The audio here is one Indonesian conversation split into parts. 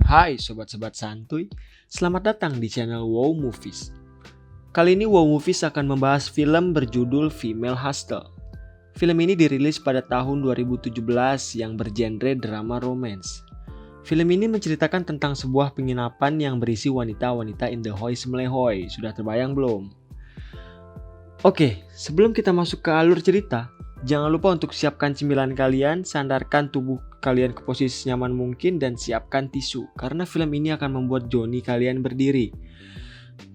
Hai sobat-sobat santuy, selamat datang di channel Wow Movies. Kali ini Wow Movies akan membahas film berjudul Female Hostel. Film ini dirilis pada tahun 2017 yang bergenre drama romance. Film ini menceritakan tentang sebuah penginapan yang berisi wanita-wanita in the hoi semlehoi. Sudah terbayang belum? Oke, sebelum kita masuk ke alur cerita, jangan lupa untuk siapkan cemilan kalian, sandarkan tubuh kalian ke posisi nyaman mungkin, dan siapkan tisu karena film ini akan membuat joni kalian berdiri.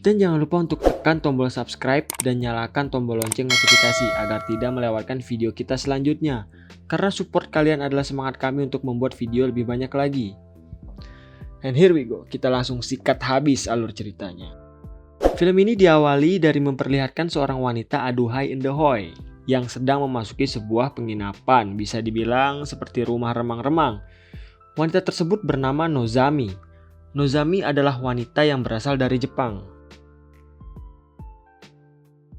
Dan jangan lupa untuk tekan tombol subscribe dan nyalakan tombol lonceng notifikasi agar tidak melewatkan video kita selanjutnya. Karena support kalian adalah semangat kami untuk membuat video lebih banyak lagi. And here we go, kita langsung sikat habis alur ceritanya. Film ini diawali dari memperlihatkan seorang wanita aduhai in the hoi yang sedang memasuki sebuah penginapan, bisa dibilang seperti rumah remang-remang. Wanita tersebut bernama Nozami. Nozami adalah wanita yang berasal dari Jepang.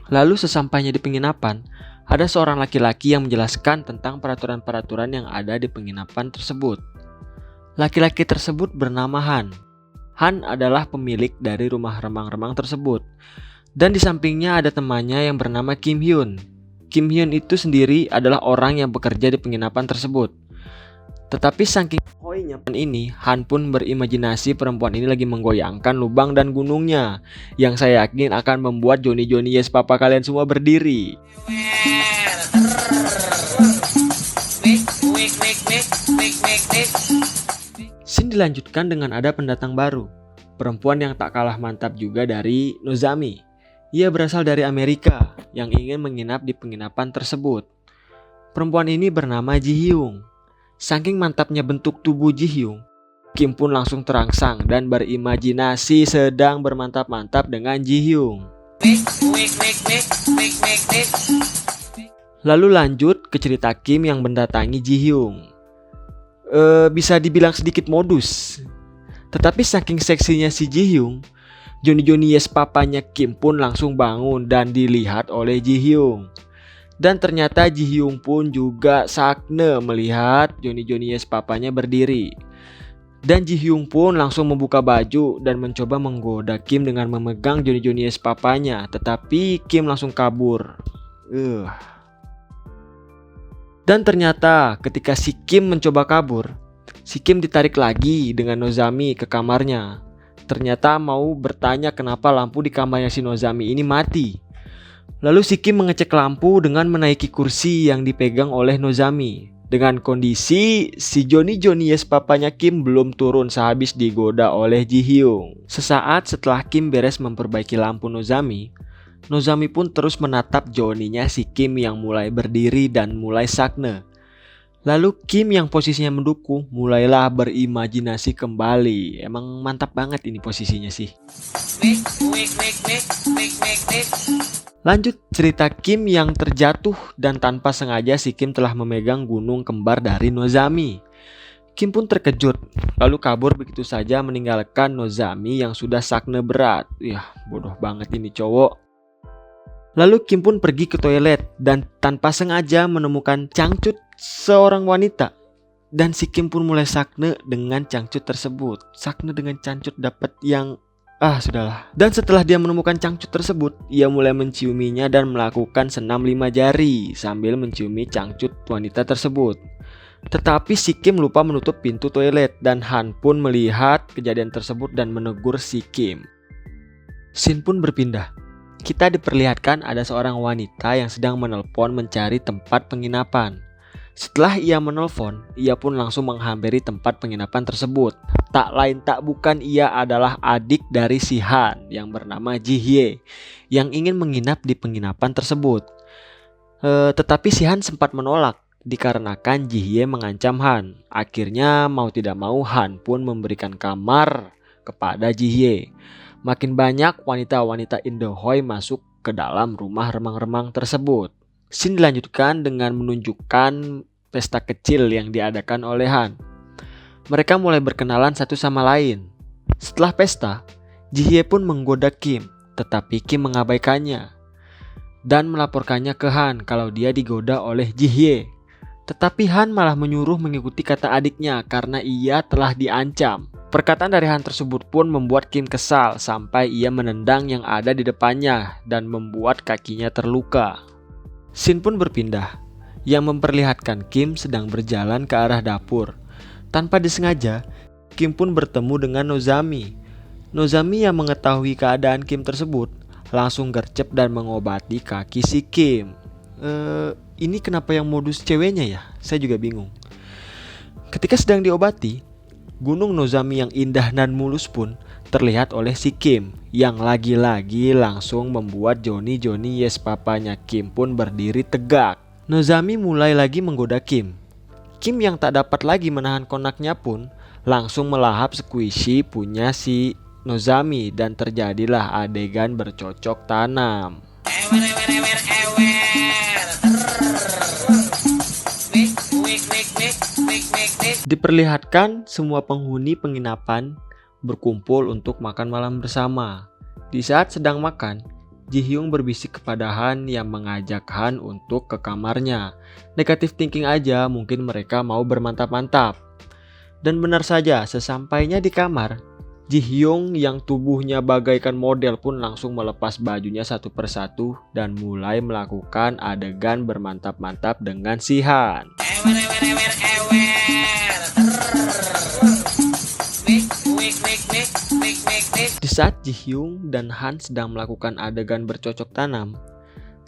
Lalu sesampainya di penginapan, ada seorang laki-laki yang menjelaskan tentang peraturan-peraturan yang ada di penginapan tersebut. Laki-laki tersebut bernama Han. Han adalah pemilik dari rumah remang-remang tersebut. Dan di sampingnya ada temannya yang bernama Kim Hyun. Kim Hyun itu sendiri adalah orang yang bekerja di penginapan tersebut. Tetapi saking hoinya ini, Han pun berimajinasi perempuan ini lagi menggoyangkan lubang dan gunungnya, yang saya yakin akan membuat Joni yes papa kalian semua berdiri. Scene dilanjutkan dengan ada pendatang baru, perempuan yang tak kalah mantap juga dari Nozami. Ia berasal dari Amerika yang ingin menginap di penginapan tersebut. Perempuan ini bernama Ji Hyung. Saking mantapnya bentuk tubuh Ji Hyung, Kim pun langsung terangsang dan berimajinasi sedang bermantap-mantap dengan Ji Hyung. Lalu lanjut ke cerita Kim yang mendatangi Ji Hyung. Bisa dibilang sedikit modus. Tetapi saking seksinya si Ji Hyung, Joni yes papanya Kim pun langsung bangun dan dilihat oleh Ji Hyung. Dan ternyata Ji Hyung pun juga sakne melihat Joni yes papanya berdiri. Dan Ji Hyung pun langsung membuka baju dan mencoba menggoda Kim dengan memegang Joni yes papanya. Tetapi Kim langsung kabur. Dan ternyata ketika si Kim mencoba kabur, si Kim ditarik lagi dengan Nozami ke kamarnya. Ternyata mau bertanya kenapa lampu di kamarnya si Nozami ini mati. Lalu si Kim mengecek lampu dengan menaiki kursi yang dipegang oleh Nozami. Dengan kondisi si Joni yes papanya Kim belum turun sehabis digoda oleh Ji Hyung. Sesaat setelah Kim beres memperbaiki lampu Nozami, Nozami pun terus menatap Joninya si Kim yang mulai berdiri dan mulai sakne. Lalu Kim yang posisinya mendukung mulailah berimajinasi kembali. Emang mantap banget ini posisinya sih. Lanjut cerita Kim yang terjatuh dan tanpa sengaja si Kim telah memegang gunung kembar dari Nozami. Kim pun terkejut lalu kabur begitu saja meninggalkan Nozami yang sudah sakne berat. Yah, bodoh banget ini cowok. Lalu Kim pun pergi ke toilet dan tanpa sengaja menemukan cangcut seorang wanita. Dan si Kim pun mulai sakne dengan cangcut tersebut. Sakne dengan cangcut dapat yang sudahlah. Dan setelah dia menemukan cangcut tersebut, ia mulai menciuminya dan melakukan senam 5 jari sambil menciumi cangcut wanita tersebut. Tetapi si Kim lupa menutup pintu toilet dan Han pun melihat kejadian tersebut dan menegur si Kim. Scene pun berpindah. Kita diperlihatkan ada seorang wanita yang sedang menelpon mencari tempat penginapan. Setelah ia menelpon, ia pun langsung menghampiri tempat penginapan tersebut. Tak lain tak bukan ia adalah adik dari si Han yang bernama Ji Hye yang ingin menginap di penginapan tersebut. Tetapi si Han sempat menolak dikarenakan Ji Hye mengancam Han. Akhirnya mau tidak mau Han pun memberikan kamar kepada Ji Hye. Makin banyak wanita-wanita in the hoi masuk ke dalam rumah remang-remang tersebut. Scene dilanjutkan dengan menunjukkan pesta kecil yang diadakan oleh Han. Mereka mulai berkenalan satu sama lain. Setelah pesta, Ji Hye pun menggoda Kim, tetapi Kim mengabaikannya dan melaporkannya ke Han kalau dia digoda oleh Ji Hye. Tetapi Han malah menyuruh mengikuti kata adiknya karena ia telah diancam. Perkataan dari Han tersebut pun membuat Kim kesal sampai ia menendang yang ada di depannya dan membuat kakinya terluka. Scene pun berpindah, yang memperlihatkan Kim sedang berjalan ke arah dapur. Tanpa disengaja, Kim pun bertemu dengan Nozami. Nozami yang mengetahui keadaan Kim tersebut langsung gercep dan mengobati kaki si Kim. Ini kenapa yang modus ceweknya ya? Saya juga bingung. Ketika sedang diobati, gunung Nozami yang indah dan mulus pun terlihat oleh si Kim, yang lagi-lagi langsung membuat Johnny yes papanya Kim pun berdiri tegak. Nozami mulai lagi menggoda Kim. Kim yang tak dapat lagi menahan konaknya pun langsung melahap squishy punya si Nozami dan terjadilah adegan bercocok tanam. Diperlihatkan semua penghuni penginapan berkumpul untuk makan malam bersama. Di saat sedang makan, Ji Hyung berbisik kepada Han yang mengajak Han untuk ke kamarnya. Negative thinking aja, mungkin mereka mau bermantap-mantap. Dan benar saja, sesampainya di kamar, Ji Hyung yang tubuhnya bagaikan model pun langsung melepas bajunya satu persatu dan mulai melakukan adegan bermantap-mantap dengan si Han. Di saat Ji Hyung dan Han sedang melakukan adegan bercocok tanam,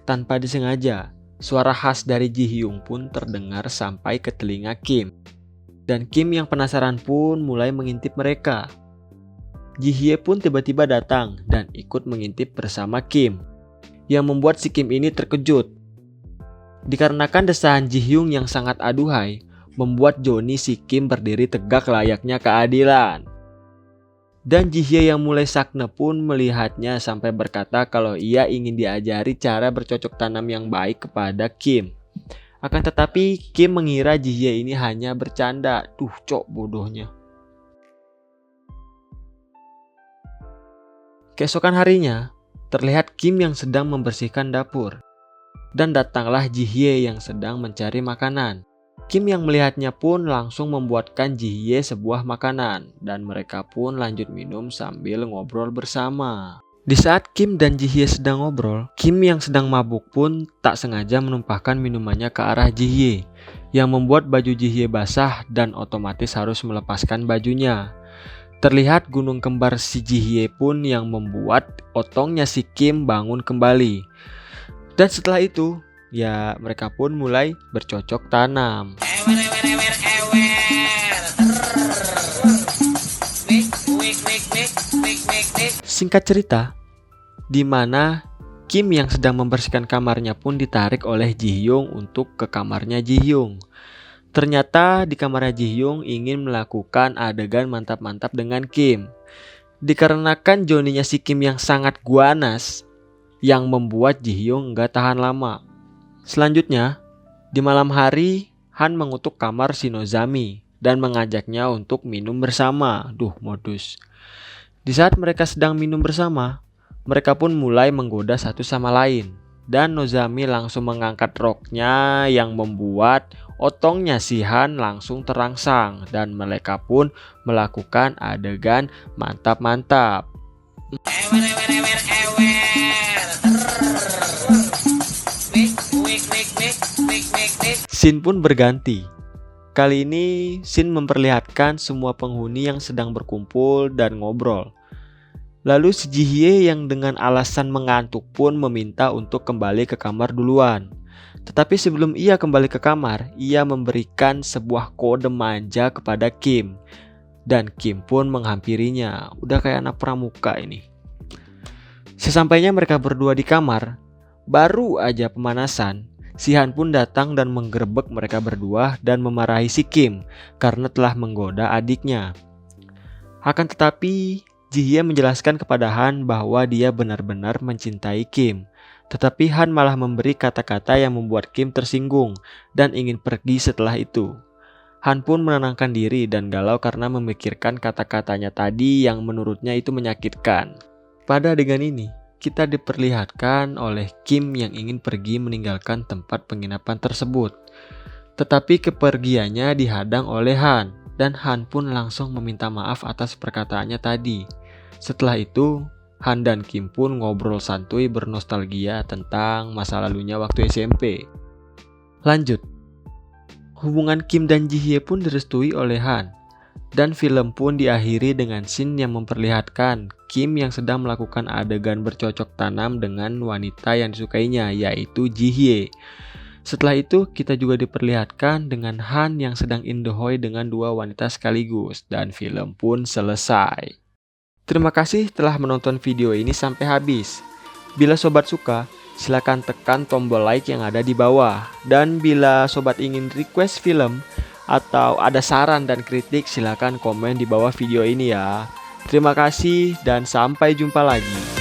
tanpa disengaja, suara khas dari Ji Hyung pun terdengar sampai ke telinga Kim. Dan Kim yang penasaran pun mulai mengintip mereka. Ji Hye pun tiba-tiba datang dan ikut mengintip bersama Kim, yang membuat si Kim ini terkejut. Dikarenakan desahan Ji Hyung yang sangat aduhai, membuat Johnny si Kim berdiri tegak layaknya keadilan. Dan Ji Hye yang mulai sakna pun melihatnya sampai berkata kalau ia ingin diajari cara bercocok tanam yang baik kepada Kim. Akan tetapi Kim mengira Ji Hye ini hanya bercanda. Cok bodohnya. Keesokan harinya, terlihat Kim yang sedang membersihkan dapur. Dan datanglah Ji Hye yang sedang mencari makanan. Kim yang melihatnya pun langsung membuatkan Ji Hye sebuah makanan. Dan mereka pun lanjut minum sambil ngobrol bersama. Di saat Kim dan Ji Hye sedang ngobrol, Kim yang sedang mabuk pun tak sengaja menumpahkan minumannya ke arah Ji Hye, yang membuat baju Ji Hye basah dan otomatis harus melepaskan bajunya. Terlihat gunung kembar si Ji Hye pun yang membuat otongnya si Kim bangun kembali. Dan setelah itu, ya mereka pun mulai bercocok tanam. Singkat cerita, di mana Kim yang sedang membersihkan kamarnya pun ditarik oleh Ji Hyung untuk ke kamarnya Ji Hyung. Ternyata di kamarnya Ji Hyung ingin melakukan adegan mantap-mantap dengan Kim. Dikarenakan Johnny-nya si Kim yang sangat ganas, yang membuat Ji Hyung gak tahan lama. Selanjutnya, di malam hari, Han mengutuk kamar si Nozami dan mengajaknya untuk minum bersama. Modus. Di saat mereka sedang minum bersama, mereka pun mulai menggoda satu sama lain. Dan Nozami langsung mengangkat roknya yang membuat otongnya si Han langsung terangsang. Dan mereka pun melakukan adegan mantap-mantap. Scene pun berganti. Kali ini scene memperlihatkan semua penghuni yang sedang berkumpul dan ngobrol. Lalu si Ji Hye yang dengan alasan mengantuk pun meminta untuk kembali ke kamar duluan. Tetapi sebelum ia kembali ke kamar, ia memberikan sebuah kode manja kepada Kim. Dan Kim pun menghampirinya. Udah kayak anak pramuka ini. Sesampainya mereka berdua di kamar, baru aja pemanasan, si Han pun datang dan menggerebek mereka berdua dan memarahi si Kim karena telah menggoda adiknya. Akan tetapi Ji Hye menjelaskan kepada Han bahwa dia benar-benar mencintai Kim. Tetapi Han malah memberi kata-kata yang membuat Kim tersinggung dan ingin pergi setelah itu. Han pun menenangkan diri dan galau karena memikirkan kata-katanya tadi yang menurutnya itu menyakitkan. Pada adegan ini, kita diperlihatkan oleh Kim yang ingin pergi meninggalkan tempat penginapan tersebut. Tetapi kepergiannya dihadang oleh Han. dan Han pun langsung meminta maaf atas perkataannya tadi. Setelah itu, Han dan Kim pun ngobrol santuy bernostalgia tentang masa lalunya waktu SMP. Lanjut, hubungan Kim dan Ji Hye pun direstui oleh Han, dan film pun diakhiri dengan scene yang memperlihatkan Kim yang sedang melakukan adegan bercocok tanam dengan wanita yang disukainya, yaitu Ji Hye. Setelah itu, kita juga diperlihatkan dengan Han yang sedang indahoy dengan dua wanita sekaligus, dan film pun selesai. Terima kasih telah menonton video ini sampai habis. Bila sobat suka, silakan tekan tombol like yang ada di bawah. Dan bila sobat ingin request film atau ada saran dan kritik, silakan komen di bawah video ini ya. Terima kasih dan sampai jumpa lagi.